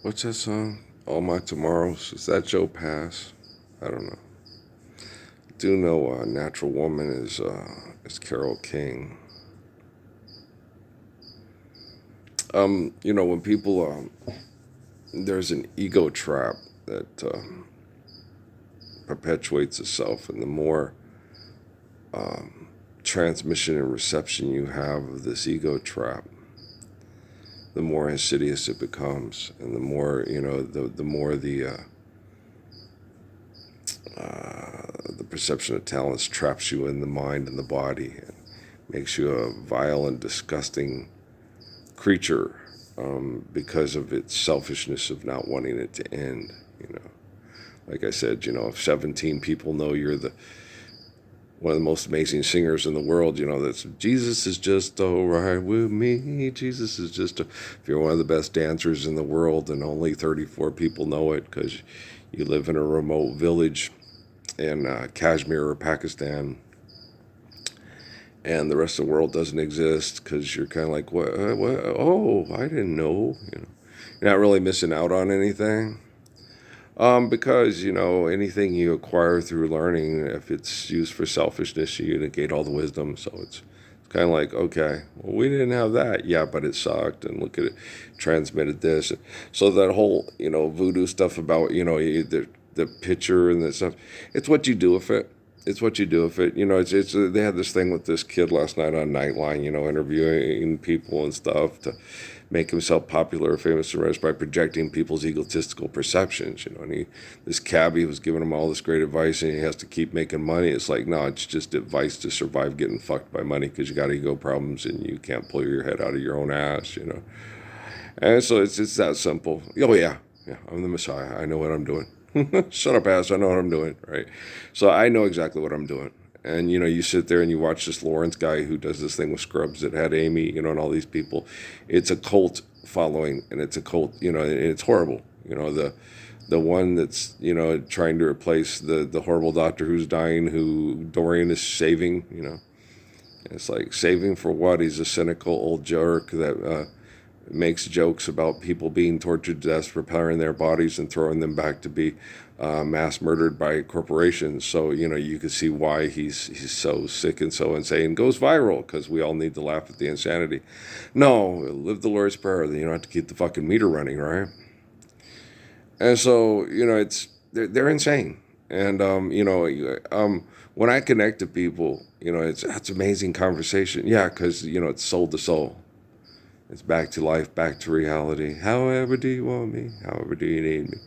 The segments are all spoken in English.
What's that song? All My Tomorrows. Is that Joe Pass? I don't know. Do know Natural Woman is Carole King. When people there's an ego trap that perpetuates itself, and the more transmission and reception you have of this ego trap, the more insidious it becomes, and the more the more the perception of talents traps you in the mind and the body, and makes you a vile and disgusting creature, because of its selfishness of not wanting it to end. Like I said, if 17 people know you're the one of the most amazing singers in the world, that's Jesus is just all right with me. Jesus is just if you're one of the best dancers in the world and only 34 people know it because you live in a remote village in Kashmir or Pakistan, and the rest of the world doesn't exist because you're kind of like, what? Oh, I didn't know. You're not really missing out on anything. Because, anything you acquire through learning, if it's used for selfishness, you negate all the wisdom. So it's kind of like, okay, well, we didn't have that. Yeah, but it sucked. And look at it, transmitted this. So that whole, voodoo stuff about, the picture and that stuff, it's what you do with it. It's what you do with it. They had this thing with this kid last night on Nightline, interviewing people and stuff to make himself popular or famous and rich by projecting people's egotistical perceptions, and this cabbie was giving him all this great advice, and he has to keep making money. It's like, no, it's just advice to survive getting fucked by money because you got ego problems and you can't pull your head out of your own ass. And so it's that simple. Oh yeah, yeah, I'm the Messiah. I know what I'm doing. Shut up, ass. I know what I'm doing, right? So I know exactly what I'm doing. And, you sit there and you watch this Lawrence guy who does this thing with Scrubs that had Amy, and all these people. It's a cult following, and it's a cult, and it's horrible. The one that's, trying to replace the horrible doctor who's dying, who Dorian is saving. It's like, saving for what? He's a cynical old jerk that makes jokes about people being tortured to death, repairing their bodies and throwing them back to be mass murdered by corporations. So you can see why he's so sick and so insane. Goes viral because we all need to laugh at the insanity. No, live the Lord's Prayer. Then you don't have to keep the fucking meter running, right? And so it's they're insane. And when I connect to people, it's amazing conversation. Yeah, because it's soul to soul. It's back to life, back to reality. However do you want me? However do you need me?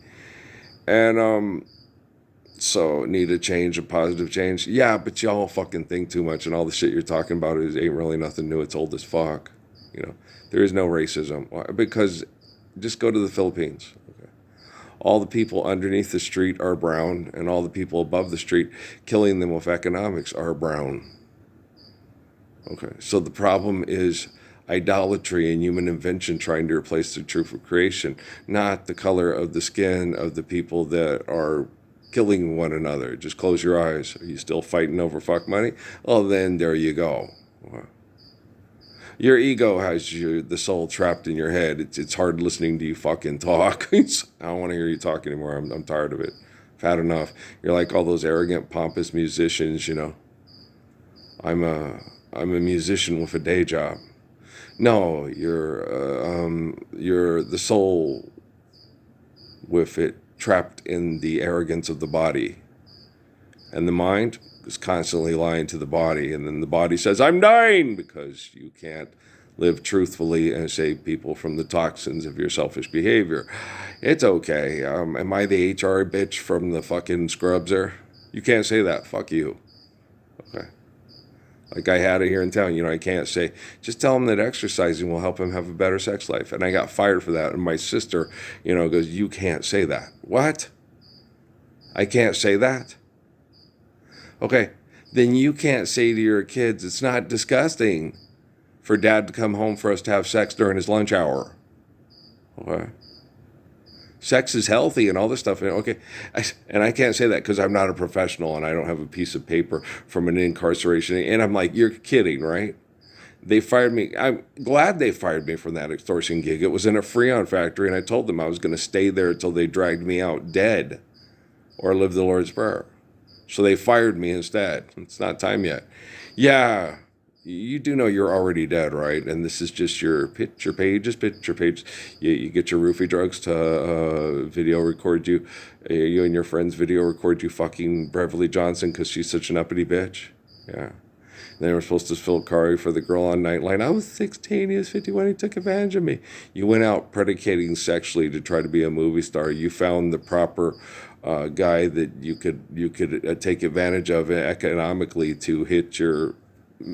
And so need a change, a positive change. Yeah, but y'all fucking think too much, and all the shit you're talking about ain't really nothing new. It's old as fuck. There is no racism. Why? Because just go to the Philippines. Okay. All the people underneath the street are brown, and all the people above the street killing them with economics are brown. Okay, so the problem is idolatry and human invention trying to replace the truth of creation, not the color of the skin of the people that are killing one another. Just close your eyes. Are you still fighting over fuck money? Well, then there you go. Your ego has the soul trapped in your head. It's hard listening to you fucking talk. I don't want to hear you talk anymore. I'm tired of it. I've had enough. You're like all those arrogant, pompous musicians. I'm a I'm a musician with a day job. No, you're the soul with it trapped in the arrogance of the body, and the mind is constantly lying to the body, and then the body says, "I'm dying," because you can't live truthfully and save people from the toxins of your selfish behavior. It's okay. Am I the HR bitch from the fucking Scrubs there? You can't say that. Fuck you. Okay. Like I had it here in town, I can't say, just tell him that exercising will help him have a better sex life. And I got fired for that. And my sister, goes, you can't say that. What? I can't say that? Okay. Then you can't say to your kids, it's not disgusting for dad to come home for us to have sex during his lunch hour. Okay. Sex is healthy and all this stuff. Okay. And I can't say that because I'm not a professional and I don't have a piece of paper from an incarceration. And I'm like, you're kidding, right? They fired me. I'm glad they fired me from that extortion gig. It was in a Freon factory, and I told them I was going to stay there until they dragged me out dead or live the Lord's Prayer. So they fired me instead. It's not time yet. Yeah, you do know you're already dead, right? And this is just your picture pages, picture pages. You get your roofie drugs to video record you. You and your friends video record you fucking Beverly Johnson because she's such an uppity bitch. Yeah. They were supposed to fill Kari for the girl on Nightline. I was 16, he was 51, he took advantage of me. You went out predicating sexually to try to be a movie star. You found the proper guy that you could take advantage of economically to hit your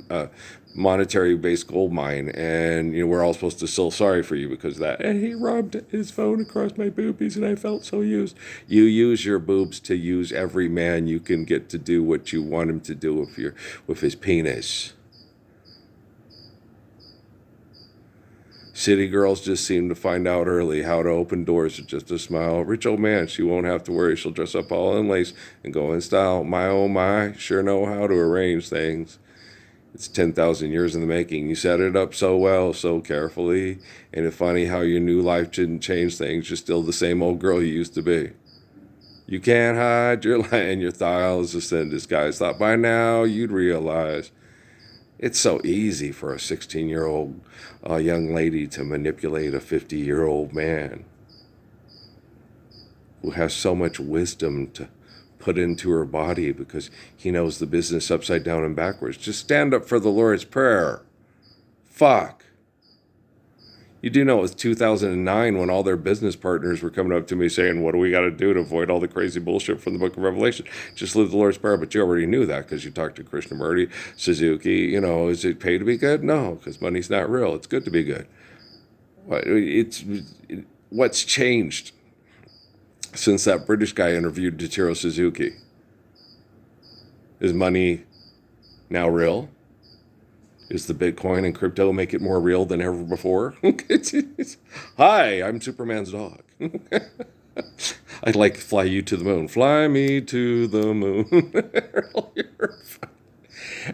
uh, monetary based gold mine, and we're all supposed to feel sorry for you because of that. And he rubbed his phone across my boobies, and I felt so used. You use your boobs to use every man you can get to do what you want him to do with his penis. City girls just seem to find out early how to open doors with just a smile. Rich old man, she won't have to worry. She'll dress up all in lace and go in style. My oh my, sure know how to arrange things. It's 10,000 years in the making. You set it up so well, so carefully. Ain't it funny how your new life didn't change things? You're still the same old girl you used to be. You can't hide your light and your style is a sin disguise. Thought by now you'd realize it's so easy for a 16-year-old young lady to manipulate a 50-year-old man who has so much wisdom to put into her body because he knows the business upside down and backwards. Just stand up for the Lord's Prayer. Fuck. You do know it was 2009 when all their business partners were coming up to me saying, what do we got to do to avoid all the crazy bullshit from the book of Revelation? Just live the Lord's Prayer. But you already knew that because you talked to Krishnamurti, Suzuki. Is it pay to be good? No, because money's not real. It's good to be good. What's changed since that British guy interviewed Tachiro Suzuki? Is money now real? Is the Bitcoin and crypto make it more real than ever before? Hi, I'm Superman's dog. I'd like to fly you to the moon. Fly me to the moon.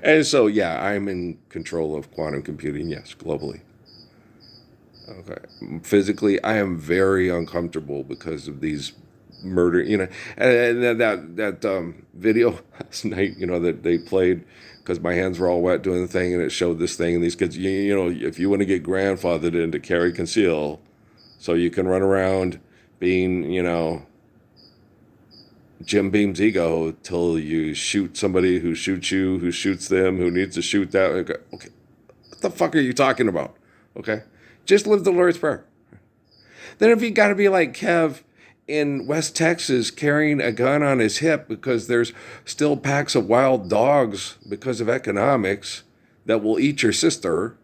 And so, yeah, I'm in control of quantum computing, yes, globally. Okay. Physically, I am very uncomfortable because of these murder, and that video last night, that they played because my hands were all wet doing the thing, and it showed this thing, and these kids, if you want to get grandfathered into carry conceal, so you can run around being, Jim Beam's ego till you shoot somebody who shoots you, who shoots them, who needs to shoot that. Okay, what the fuck are you talking about? Okay, just live the Lord's Prayer. Then if you got to be like Kev in West Texas carrying a gun on his hip because there's still packs of wild dogs because of economics that will eat your sister,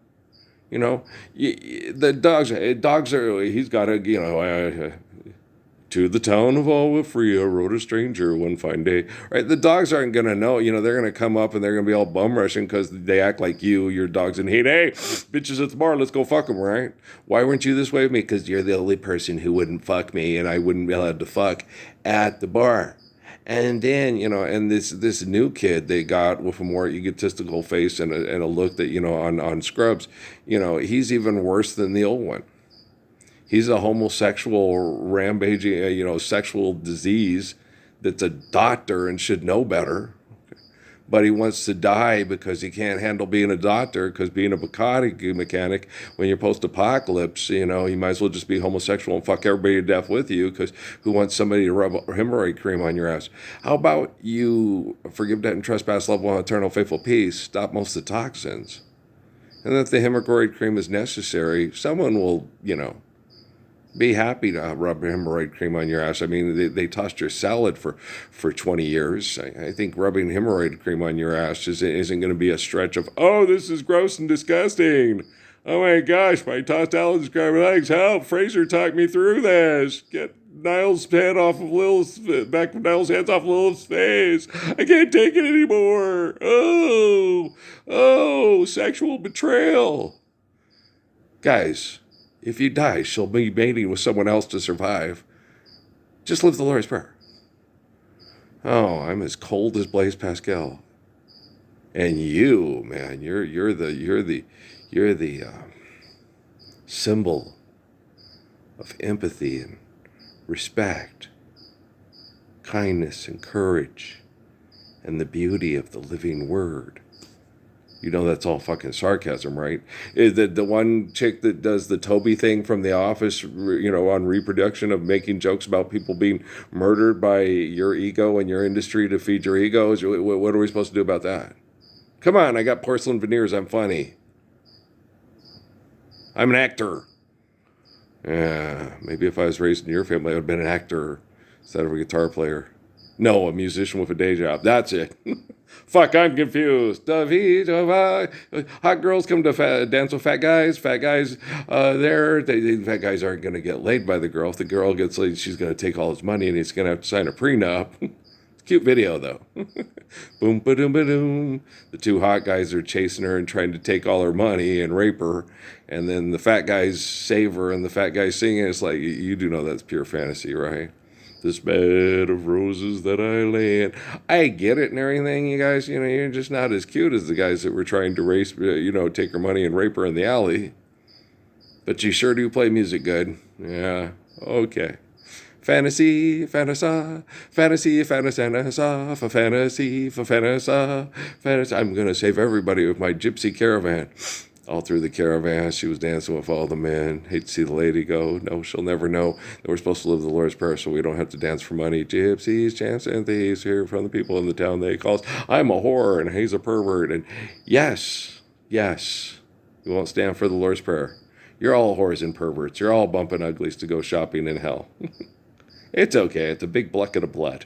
the dogs are, he's got a, to the town of Alwafria rode a stranger one fine day. Right? The dogs aren't going to know. They're going to come up and they're going to be all bum rushing because they act like your dog's in hate. Hey, bitches at the bar, let's go fuck them, right? Why weren't you this way with me? Because you're the only person who wouldn't fuck me and I wouldn't be allowed to fuck at the bar. And then, and this new kid they got with a more egotistical face and a look that, on Scrubs, he's even worse than the old one. He's a homosexual rampaging, sexual disease that's a doctor and should know better. But he wants to die because he can't handle being a doctor because being a Bugatti mechanic, when you're post-apocalypse, he might as well just be homosexual and fuck everybody to death with you because who wants somebody to rub hemorrhoid cream on your ass? How about you forgive debt and trespass, love one, eternal, faithful peace, stop most of the toxins? And if the hemorrhoid cream is necessary, someone will, be happy to rub hemorrhoid cream on your ass. I mean, they tossed your salad for 20 years. I think rubbing hemorrhoid cream on your ass isn't going to be a stretch of, oh, this is gross and disgusting. Oh my gosh, my tossed salad is grabbing legs. Help, Fraser talked me through this. Get Niles' head off of back of Niles' hands off Lilith's face. I can't take it anymore. Oh, sexual betrayal. Guys, if you die, she'll be mating with someone else to survive. Just live the Lord's Prayer. Oh, I'm as cold as Blaise Pascal. And you, man, you're the You're the symbol of empathy and respect, kindness and courage, and the beauty of the living word. You know that's all fucking sarcasm, right? Is that the one chick that does the Toby thing from The Office, on reproduction of making jokes about people being murdered by your ego and your industry to feed your egos? What are we supposed to do about that? Come on, I got porcelain veneers. I'm funny. I'm an actor. Yeah, maybe if I was raised in your family, I would have been an actor instead of a guitar player. No, a musician with a day job. That's it. Fuck, I'm confused. Hot girls come to dance with fat guys. Fat guys, fat guys aren't going to get laid by the girl. If the girl gets laid, she's going to take all his money and he's going to have to sign a prenup. Cute video, though. Boom, ba-doom, ba-doom. The two hot guys are chasing her and trying to take all her money and rape her. And then the fat guys save her, and the fat guys singing. It's like, you do know that's pure fantasy, right? This bed of roses that I lay in. I get it and everything, you guys. You're just not as cute as the guys that were trying to race, take her money and rape her in the alley. But you sure do play music good. Yeah, okay. Fantasy, fantasa, fantasy, fantasy, for fantasy, for fantasy. I'm going to save everybody with my gypsy caravan. All through the caravan, she was dancing with all the men. Hate to see the lady go. No, she'll never know that we're supposed to live the Lord's Prayer, so we don't have to dance for money. Gypsies, chants, and thieves, hear from the people in the town they call us. I'm a whore, and he's a pervert. And yes, you won't stand for the Lord's Prayer. You're all whores and perverts. You're all bumping uglies to go shopping in hell. It's okay. It's a big bucket of blood.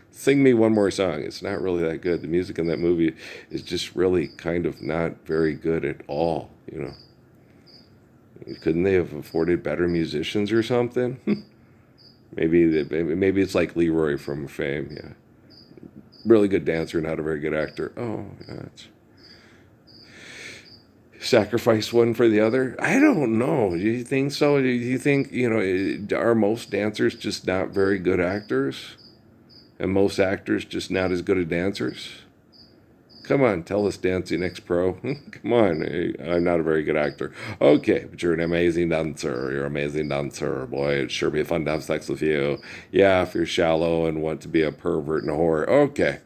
Sing me one more song. It's not really that good. The music in that movie is just really kind of not very good at all, Couldn't they have afforded better musicians or something? maybe it's like Leroy from Fame, yeah. Really good dancer, not a very good actor. Oh, that's... Sacrifice one for the other? I don't know. Do you think so? Do you think, are most dancers just not very good actors? And most actors just not as good at dancers? Come on, tell us, Dancing X-Pro. Come on, I'm not a very good actor. Okay, but you're an amazing dancer. You're an amazing dancer. Boy, it'd sure be fun to have sex with you. Yeah, if you're shallow and want to be a pervert and a whore. Okay.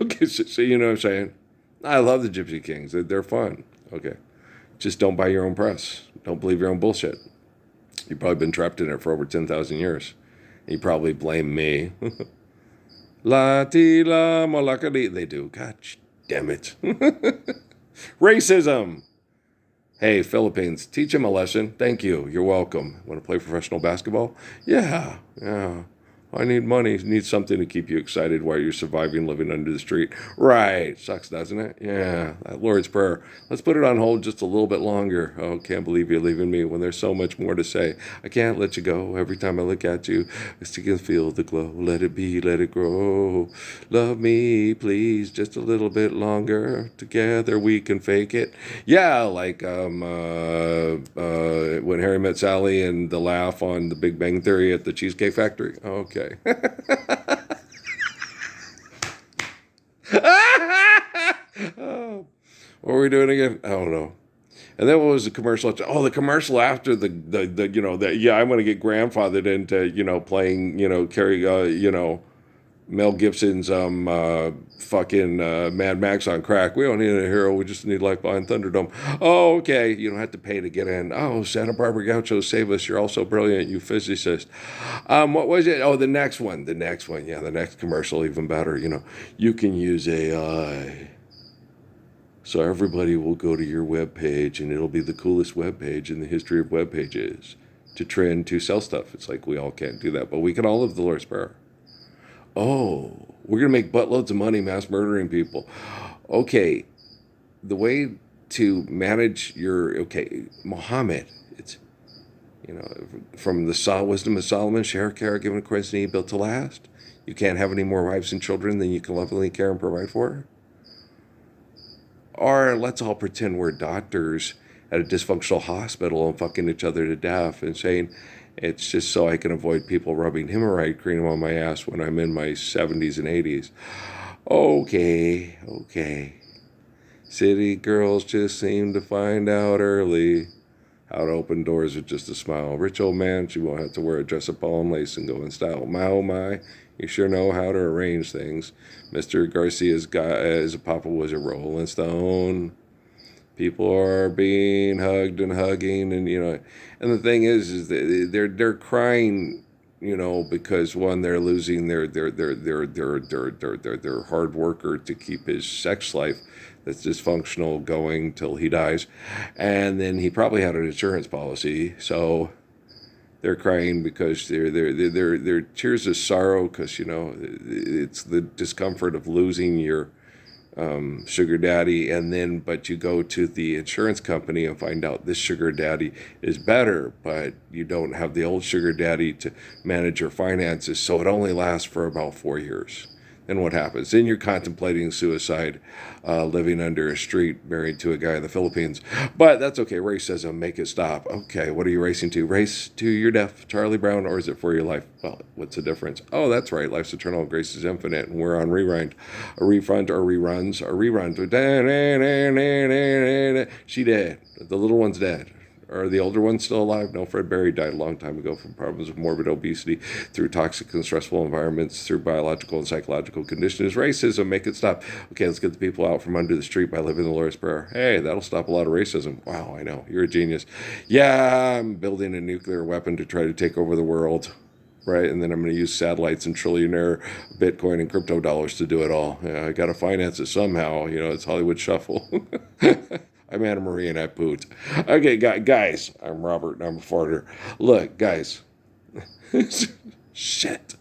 Okay, so you know what I'm saying? I love the Gypsy Kings. They're fun. Okay. Just don't buy your own press. Don't believe your own bullshit. You've probably been trapped in it for over 10,000 years. You probably blame me. La ti la malakadi. They do. God damn it. Racism. Hey, Philippines, teach him a lesson. Thank you. You're welcome. Want to play professional basketball? Yeah. I need money. Need something to keep you excited while you're surviving living under the street. Right. Sucks, doesn't it? Yeah. That Lord's Prayer. Let's put it on hold just a little bit longer. Oh, can't believe you're leaving me when there's so much more to say. I can't let you go. Every time I look at you, I still can feel the glow. Let it be, let it grow. Love me, please, just a little bit longer. Together we can fake it. Yeah, like when Harry Met Sally and the laugh on The Big Bang Theory at the Cheesecake Factory. Okay. Oh, what were we doing again? I don't know. And then what was the commercial? Oh, the commercial after the I'm going to get grandfathered into, playing, Mel Gibson's fucking Mad Max on crack. We don't need a hero. We just need Life Behind Thunderdome. Oh, okay. You don't have to pay to get in. Oh, Santa Barbara Gaucho, save us. You're all so brilliant, you physicist. What was it? Oh, the next one. Yeah, the next commercial, even better. You can use AI. So everybody will go to your webpage, and it'll be the coolest webpage in the history of web pages to trend, to sell stuff. It's like we all can't do that, but we can all live the Lord's Prayer. Oh, we're going to make buttloads of money mass murdering people. Okay, the way to manage Muhammad, it's, from the wisdom of Solomon, share, care, given according to need, built to last. You can't have any more wives and children than you can lovingly care and provide for. Or let's all pretend we're doctors at a dysfunctional hospital and fucking each other to death and saying, it's just so I can avoid people rubbing hemorrhoid cream on my ass when I'm in my 70s and 80s. Okay. City girls just seem to find out early how to open doors with just a smile. Rich old man, she won't have to wear a dress of ball and lace and go in style. My oh my, you sure know how to arrange things. Mr. Garcia's guy as a papa was a Rolling Stone. People are being hugged and hugging, and and the thing is that they're crying, because one, they're losing their hard worker to keep his sex life that's dysfunctional going till he dies, and then he probably had an insurance policy, so they're crying because they're tears of sorrow because it's the discomfort of losing your sugar daddy, and then but you go to the insurance company and find out this sugar daddy is better, but you don't have the old sugar daddy to manage your finances, so it only lasts for about 4 years. Then what happens? Then you're contemplating suicide, living under a street, married to a guy in the Philippines. But that's okay. Racism, make it stop. Okay, what are you racing to? Race to your death, Charlie Brown, or is it for your life? Well, what's the difference? Oh, that's right. Life's eternal, grace is infinite, and we're on rewind, a refund, or reruns, or reruns. She dead. The little one's dead. Are the older ones still alive? No, Fred Berry died a long time ago from problems of morbid obesity, through toxic and stressful environments, through biological and psychological conditions. Racism, make it stop. Okay, let's get the people out from under the street by living the Lord's Prayer. Hey, that'll stop a lot of racism. Wow, I know. You're a genius. Yeah, I'm building a nuclear weapon to try to take over the world. Right, and then I'm going to use satellites and trillionaire Bitcoin and crypto dollars to do it all. Yeah, I got to finance it somehow. It's Hollywood Shuffle. I'm Anna Marie and I poot. Okay, guys, I'm Robert and I'm a farter. Look, guys, shit,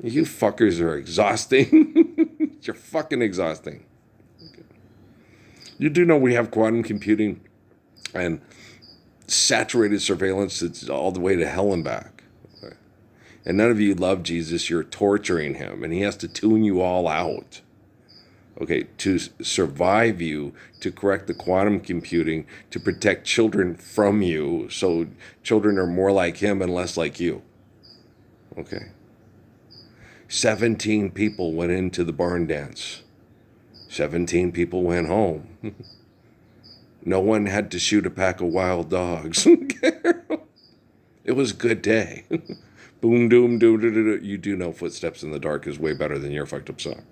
you fuckers are exhausting. You're fucking exhausting. You do know we have quantum computing and saturated surveillance that's all the way to hell and back. And none of you love Jesus. You're torturing him, and he has to tune you all out. Okay, to survive you, to correct the quantum computing, to protect children from you, so children are more like him and less like you. Okay. 17 people went into the barn dance. 17 people went home. No one had to shoot a pack of wild dogs. It was a good day. Boom, doom, doom, doo, doo, doo. You do know Footsteps in the Dark is way better than your fucked up song.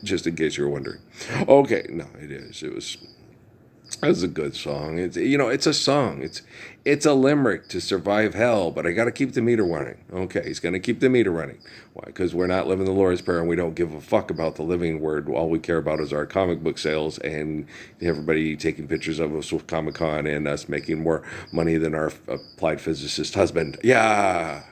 Just in case you were wondering. Okay, no, it is. It's a good song. It's a song. It's a limerick to survive hell, but I got to keep the meter running. Okay, he's going to keep the meter running. Why? Because we're not living the Lord's Prayer, and we don't give a fuck about the living word. All we care about is our comic book sales and everybody taking pictures of us with Comic-Con and us making more money than our applied physicist husband. Yeah.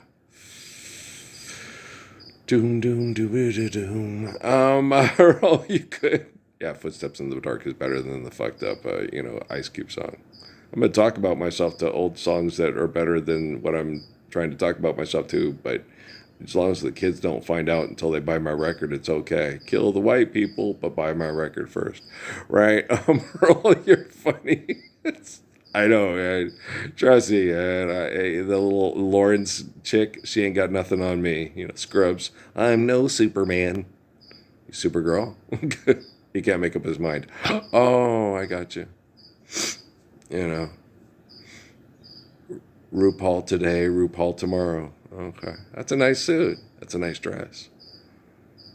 Doom, doom, doom, doom. Earl, you could. Yeah, Footsteps in the Dark is better than the fucked up, Ice Cube song. I'm going to talk about myself to old songs that are better than what I'm trying to talk about myself to, but as long as the kids don't find out until they buy my record, it's okay. Kill the white people, but buy my record first. Right? Earl, you're funny. I know, man. Trust me, man. The little Lawrence chick, she ain't got nothing on me. Scrubs. I'm no Superman. You Supergirl? He can't make up his mind. Oh, I got you. RuPaul today, RuPaul tomorrow. Okay. That's a nice suit. That's a nice dress.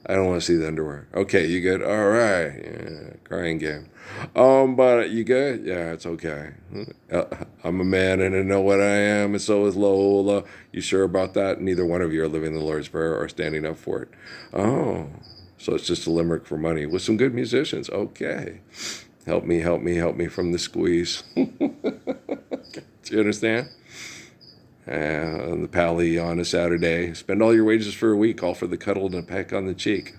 I don't want to see the underwear. Okay, you good? All right. Yeah, crying game. But you good? Yeah, it's okay. I'm a man and I know what I am, and so is Lola. You sure about that? Neither one of you are living the Lord's Prayer or standing up for it. Oh, so it's just a limerick for money with some good musicians. Okay. Help me, help me, help me from the squeeze. Do you understand? On the pally on a Saturday. Spend all your wages for a week, all for the cuddle and a peck on the cheek.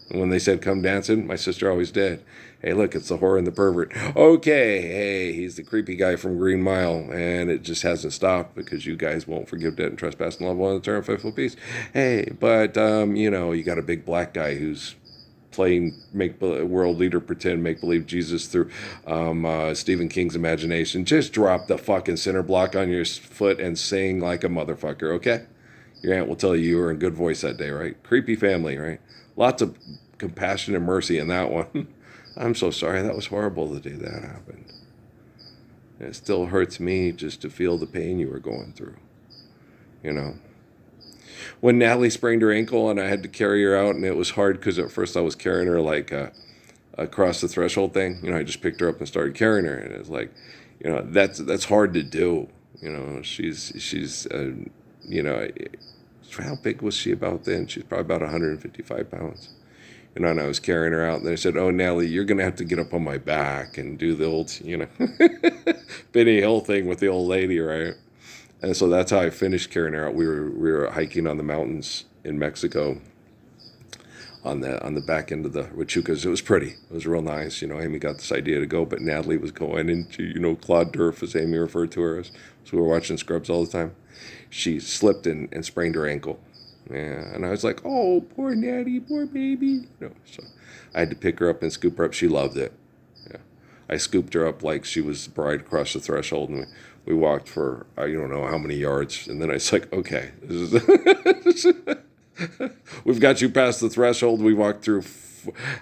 And when they said come dancing, my sister always did. Hey, look, it's the whore and the pervert. Okay, hey, he's the creepy guy from Green Mile, and it just hasn't stopped because you guys won't forgive debt and trespass and love one another and faithful peace. Hey, but, you got a big black guy who's playing world leader pretend make believe Jesus through Stephen King's imagination. Just drop the fucking center block on your foot and sing like a motherfucker, okay? Your aunt will tell you were in good voice that day, right? Creepy family, right? Lots of compassion and mercy in that one. I'm so sorry. That was horrible the day that happened. And it still hurts me just to feel the pain you were going through. You know, when Natalie sprained her ankle and I had to carry her out, and it was hard because at first I was carrying her like across the threshold thing. You know, I just picked her up and started carrying her, and it's like, you know, that's hard to do. You know, she's you know, how big was she about then? She's probably about 155 pounds. You know, and I was carrying her out, and they said, "Oh, Natalie, you're gonna have to get up on my back and do the old, you know, Benny Hill thing with the old lady, right?" And so that's how I finished carrying her out. We were hiking on the mountains in Mexico on the back end of the Huachucas. It was pretty. It was real nice. You know, Amy got this idea to go, but Natalie was going into, you know, Claude Durf, as Amy referred to her as. So we were watching Scrubs all the time. She slipped and sprained her ankle. Yeah, and I was like, "Oh, poor Natty, poor baby." You know, so I had to pick her up and scoop her up. She loved it. Yeah, I scooped her up like she was the bride across the threshold, and we walked for I don't know how many yards, and then I was like, "Okay, this is we've got you past the threshold." We walked through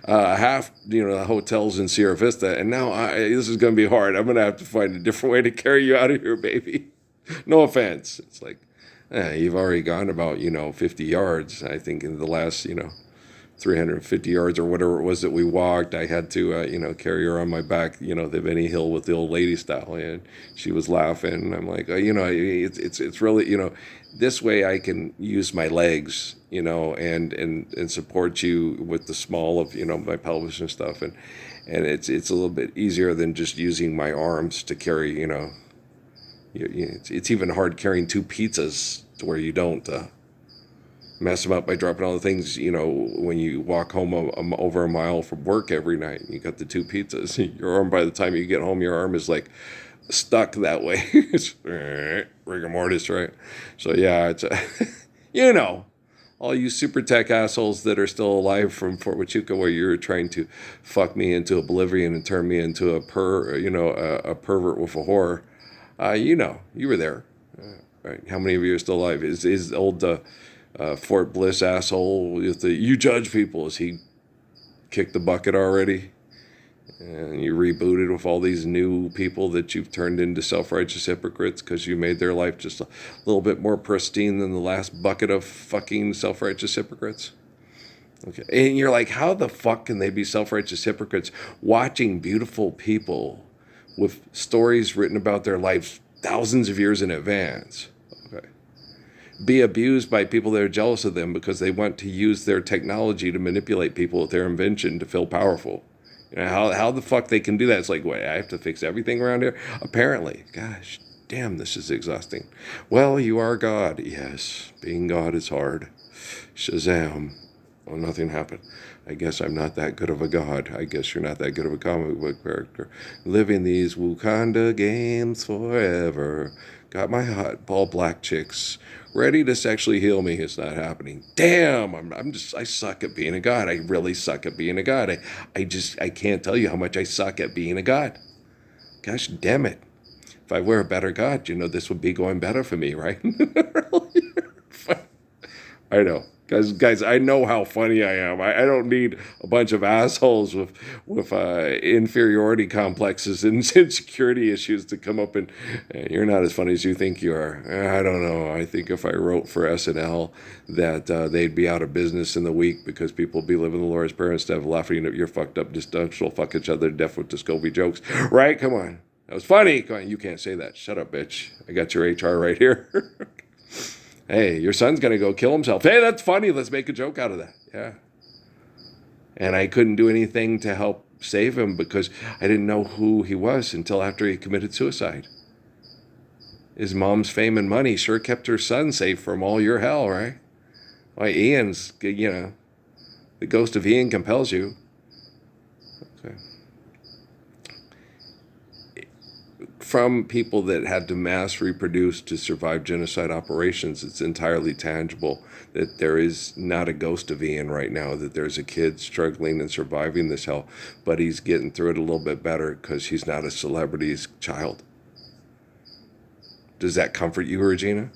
half, you know, the hotels in Sierra Vista, and now this is going to be hard. I'm going to have to find a different way to carry you out of here, baby. No offense. It's like, you've already gone about, you know, 50 yards. I think in the last, you know, 350 yards or whatever it was that we walked, I had to, you know, carry her on my back, you know, the Benny Hill with the old lady style. And she was laughing. And I'm like, you know, it's really, you know, this way I can use my legs, you know, and support you with the small of, you know, my pelvis and stuff. And it's a little bit easier than just using my arms to carry, you know, it's even hard carrying two pizzas to where you don't mess them up by dropping all the things, you know, when you walk home over a mile from work every night and you got the two pizzas. Your arm, by the time you get home, your arm is like stuck that way. It's rigor mortis, right? So yeah, it's you know, all you super tech assholes that are still alive from Fort Huachuca, where you're trying to fuck me into oblivion and turn me into a a pervert with a whore. You know, you were there. Right? How many of you are still alive? Is old Fort Bliss asshole with the "you judge people"? Has he kicked the bucket already? And you rebooted with all these new people that you've turned into self-righteous hypocrites because you made their life just a little bit more pristine than the last bucket of fucking self-righteous hypocrites. Okay, and you're like, how the fuck can they be self-righteous hypocrites watching beautiful people with stories written about their lives thousands of years in advance? Okay. Be abused by people that are jealous of them because they want to use their technology to manipulate people with their invention to feel powerful. You know, how the fuck they can do that? It's like, wait, I have to fix everything around here? Apparently. Gosh, damn, this is exhausting. Well, you are God. Yes, being God is hard. Shazam. Oh, nothing happened. I guess I'm not that good of a god. I guess you're not that good of a comic book character. Living these Wakanda games forever. Got my hot ball black chicks ready to sexually heal me. It's not happening. Damn, I suck at being a god. I really suck at being a god. I can't tell you how much I suck at being a god. Gosh damn it. If I were a better god, you know, this would be going better for me, right? I know. Guys, I know how funny I am. I don't need a bunch of assholes with inferiority complexes and insecurity issues to come up and you're not as funny as you think you are. I don't know. I think if I wrote for SNL that they'd be out of business in the week because people would be living the Lord's Prayer instead of laughing at your fucked up dysfunctional fuck each other to death with the Scobie jokes. Right? Come on. That was funny. Come on. You can't say that. Shut up, bitch. I got your HR right here. Hey, your son's going to go kill himself. Hey, that's funny. Let's make a joke out of that. Yeah. And I couldn't do anything to help save him because I didn't know who he was until after he committed suicide. His mom's fame and money sure kept her son safe from all your hell, right? Why, Ian's, you know, the ghost of Ian compels you. Okay. From people that had to mass reproduce to survive genocide operations, it's entirely tangible that there is not a ghost of Ian right now, that there's a kid struggling and surviving this hell, but he's getting through it a little bit better because he's not a celebrity's child. Does that comfort you, Regina?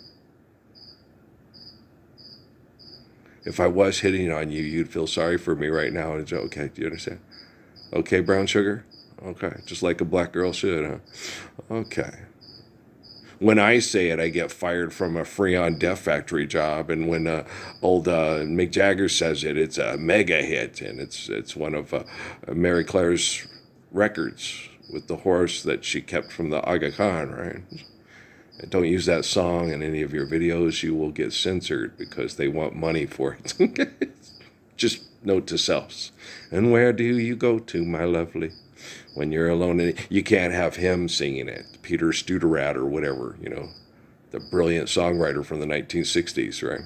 If I was hitting on you, you'd feel sorry for me right now. And okay, do you understand? Okay, brown sugar? Okay, just like a black girl should, huh? Okay. When I say it, I get fired from a Freon Death Factory job, and when old Mick Jagger says it, it's a mega hit, and it's one of Mary Claire's records with the horse that she kept from the Aga Khan, right? And don't use that song in any of your videos; you will get censored because they want money for it. Just note to selves. And where do you go to, my lovely? When you're alone, and you can't have him singing it, Peter Studerat or whatever, the brilliant songwriter from the 1960s, right?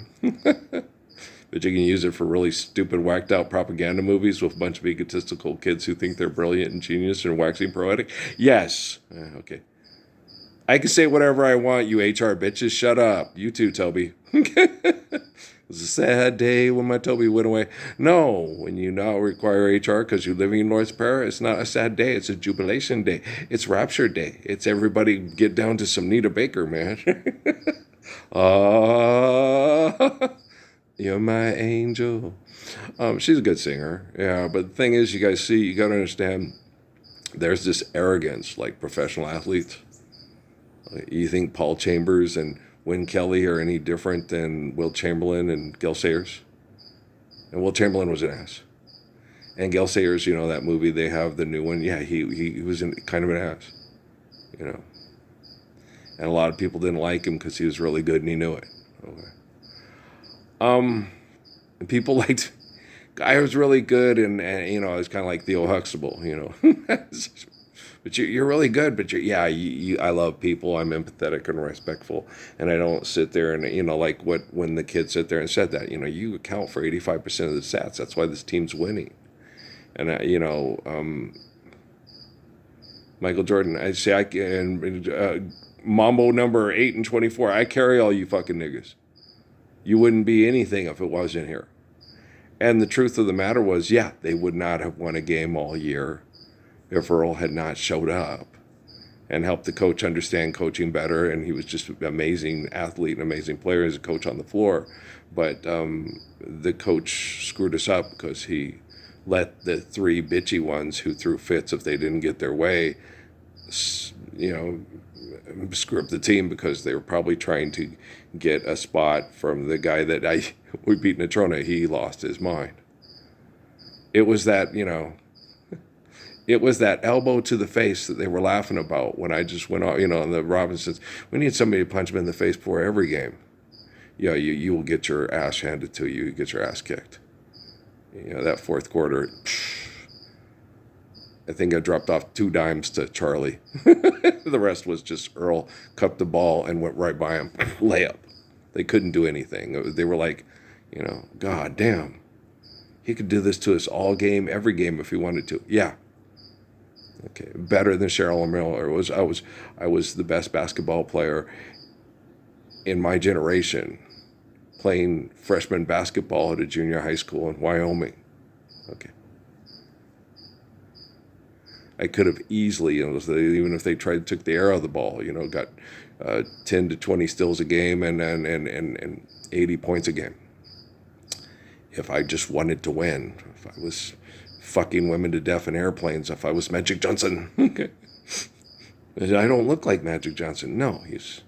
But you can use it for really stupid, whacked out propaganda movies with a bunch of egotistical kids who think they're brilliant and genius and waxing poetic. Yes. Okay. I can say whatever I want, you HR bitches. Shut up. You too, Toby. It was a sad day when my Toby went away. No, when you now require HR because you're living in North Para, it's not a sad day. It's a jubilation day. It's rapture day. It's everybody get down to some Nita Baker, man. You're my angel. She's a good singer. Yeah, but the thing is, you guys see, you got to understand, there's this arrogance like professional athletes. You think Paul Chambers and Win Kelly are any different than Will Chamberlain and Gil Sayers? And Will Chamberlain was an ass. And Gil Sayers, that movie, they have the new one. Yeah, he was kind of an ass, And a lot of people didn't like him because he was really good and he knew it. Okay. And people liked, guy was really good and it was kind of like Theo Huxtable, But you're really good. But I love people. I'm empathetic and respectful, and I don't sit there and like when the kids sit there and said that you account for 85% of the stats. That's why this team's winning. And Michael Jordan, I say Mambo number 8 and 24. I carry all you fucking niggas. You wouldn't be anything if it wasn't here. And the truth of the matter was, they would not have won a game all year if Earl had not showed up and helped the coach understand coaching better. And he was just an amazing athlete, an amazing player as a coach on the floor. But the coach screwed us up because he let the 3 bitchy ones who threw fits if they didn't get their way, screw up the team because they were probably trying to get a spot from the guy that we beat in Natrona. He lost his mind. It was that, it was that elbow to the face that they were laughing about when I just went off, and the Robinsons. We need somebody to punch him in the face before every game. You will get your ass handed to you. You get your ass kicked. That fourth quarter, I think I dropped off 2 dimes to Charlie. The rest was just Earl cupped the ball and went right by him. Layup. They couldn't do anything. They were like, God damn. He could do this to us all game, every game if he wanted to. Yeah. Okay, better than Cheryl Miller. I was the best basketball player in my generation, playing freshman basketball at a junior high school in Wyoming. Okay, I could have easily, even if they took the air out of the ball, got 10 to 20 steals a game and 80 points a game. If I just wanted to win, if I was fucking women to death in airplanes, if I was Magic Johnson. Okay. I don't look like Magic Johnson. No, he's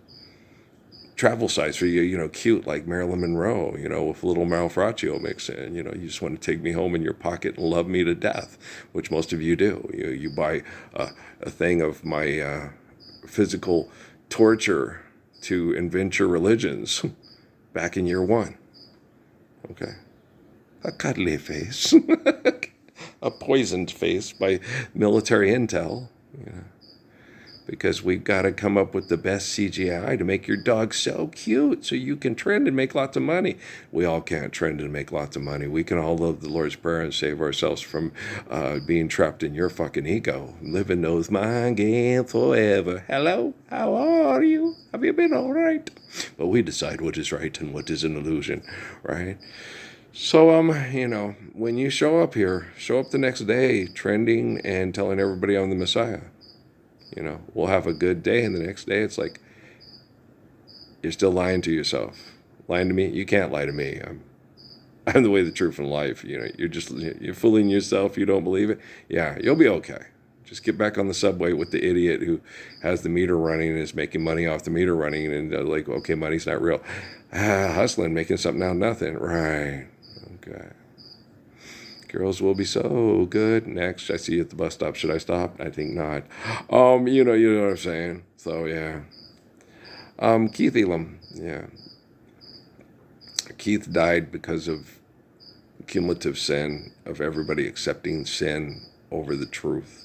travel size for you, cute like Marilyn Monroe, with a little Malfraccio mix in. You just want to take me home in your pocket and love me to death, which most of you do. You buy a thing of my physical torture to invent your religions back in year 1. Okay. A cuddly face. A poisoned face by military intel. Because we've got to come up with the best CGI to make your dog so cute so you can trend and make lots of money. We all can't trend and make lots of money. We can all love the Lord's Prayer and save ourselves from being trapped in your fucking ego. Living those mind games forever. Hello? How are you? Have you been all right? But we decide what is right and what is an illusion, right? So, when you show up here, show up the next day trending and telling everybody I'm the Messiah. We'll have a good day, and the next day it's like, you're still lying to yourself. Lying to me? You can't lie to me. I'm the way, the truth, and life. You're fooling yourself. You don't believe it. Yeah, you'll be okay. Just get back on the subway with the idiot who has the meter running and is making money off the meter running, and like, okay, money's not real. Hustling, making something out of nothing. Right. Okay. Girls will be so good. Next, I see you at the bus stop. Should I stop? I think not. You know what I'm saying. So yeah. Keith Elam. Yeah. Keith died because of cumulative sin, of everybody accepting sin over the truth.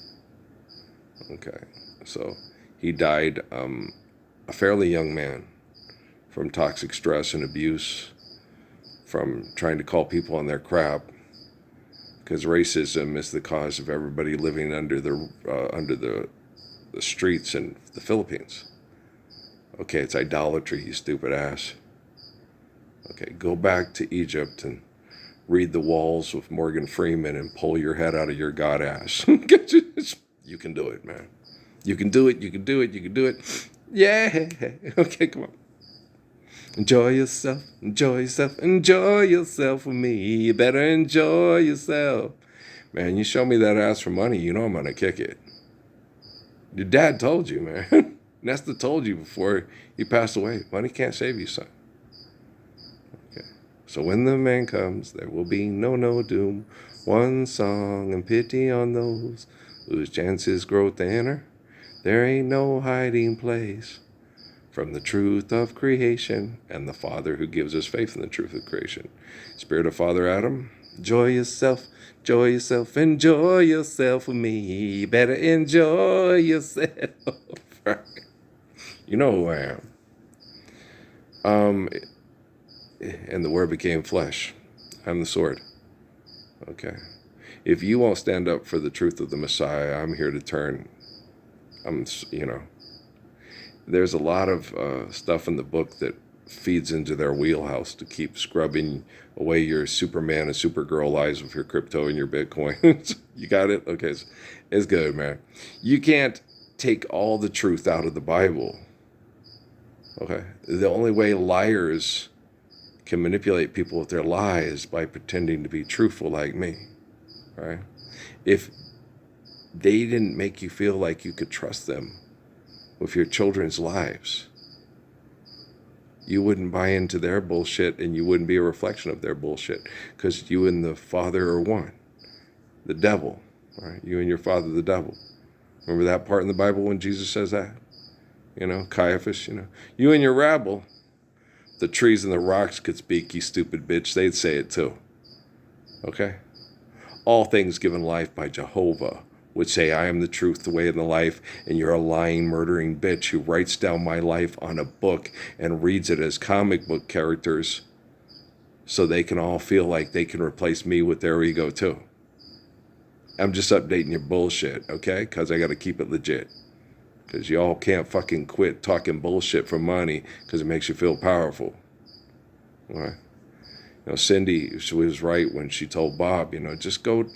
Okay. So he died a fairly young man from toxic stress and abuse, from trying to call people on their crap, because racism is the cause of everybody living under the streets in the Philippines. Okay, it's idolatry, you stupid ass. Okay, go back to Egypt and read The Walls with Morgan Freeman and pull your head out of your god ass. You can do it, man. You can do it, you can do it, you can do it. Yeah. Okay, come on. Enjoy yourself, enjoy yourself, enjoy yourself with me. You better enjoy yourself. Man, you show me that ass for money, you know I'm going to kick it. Your dad told you, man. Nesta told you before he passed away. Money can't save you, son. Okay. So when the man comes, there will be no doom. One song and pity on those whose chances grow thinner. There ain't no hiding place from the truth of creation and the Father who gives us faith in the truth of creation. Spirit of Father Adam, enjoy yourself, enjoy yourself with me. You better enjoy yourself. You know who I am. And the Word became flesh. I'm the sword. Okay. If you won't stand up for the truth of the Messiah, I'm here to turn. There's a lot of stuff in the book that feeds into their wheelhouse to keep scrubbing away your Superman and Supergirl lives with your crypto and your Bitcoin. You got it? Okay, it's good, man. You can't take all the truth out of the Bible. Okay? The only way liars can manipulate people with their lies by pretending to be truthful like me. Right? If they didn't make you feel like you could trust them with your children's lives, you wouldn't buy into their bullshit, and you wouldn't be a reflection of their bullshit, because you and the Father are one. The devil, right? You and your father, the devil. Remember that part in the Bible when Jesus says that? Caiaphas, you and your rabble, the trees and the rocks could speak, you stupid bitch. They'd say it too. Okay? All things given life by Jehovah would say, I am the truth, the way, and the life, and you're a lying, murdering bitch who writes down my life on a book and reads it as comic book characters so they can all feel like they can replace me with their ego too. I'm just updating your bullshit, okay? Because I got to keep it legit. Because y'all can't fucking quit talking bullshit for money because it makes you feel powerful. All right? Cindy, she was right when she told Bob, just go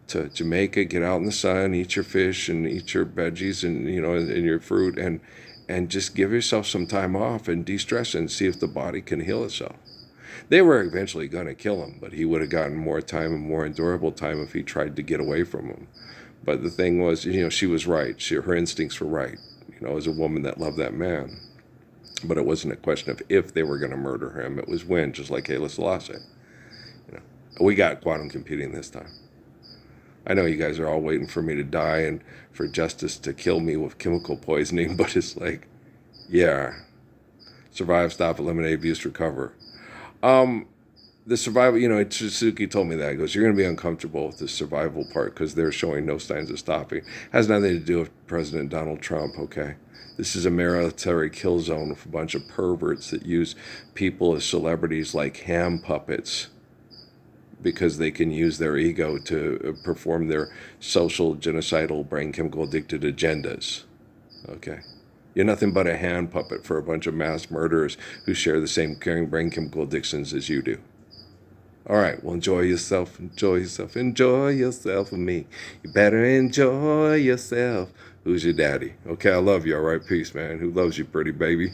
to Jamaica, get out in the sun, eat your fish and eat your veggies and, and your fruit, and just give yourself some time off and de-stress and see if the body can heal itself. They were eventually going to kill him, but he would have gotten more time and more endurable time if he tried to get away from him. But the thing was, she was right. Her instincts were right, as a woman that loved that man. But it wasn't a question of if they were going to murder him. It was when, just like Haile Selassie. We got quantum computing this time. I know you guys are all waiting for me to die and for justice to kill me with chemical poisoning, but it's like, yeah. Survive, stop, eliminate, abuse, recover. The survival, Suzuki told me that. He goes, you're going to be uncomfortable with the survival part because they're showing no signs of stopping. Has nothing to do with President Donald Trump, okay? This is a military kill zone with a bunch of perverts that use people as celebrities like ham puppets because they can use their ego to perform their social, genocidal, brain chemical addicted agendas, okay? You're nothing but a hand puppet for a bunch of mass murderers who share the same caring brain chemical addictions as you do. All right, well, enjoy yourself with me. You better enjoy yourself. Who's your daddy? Okay, I love you, all right? Peace, man. Who loves you, pretty baby?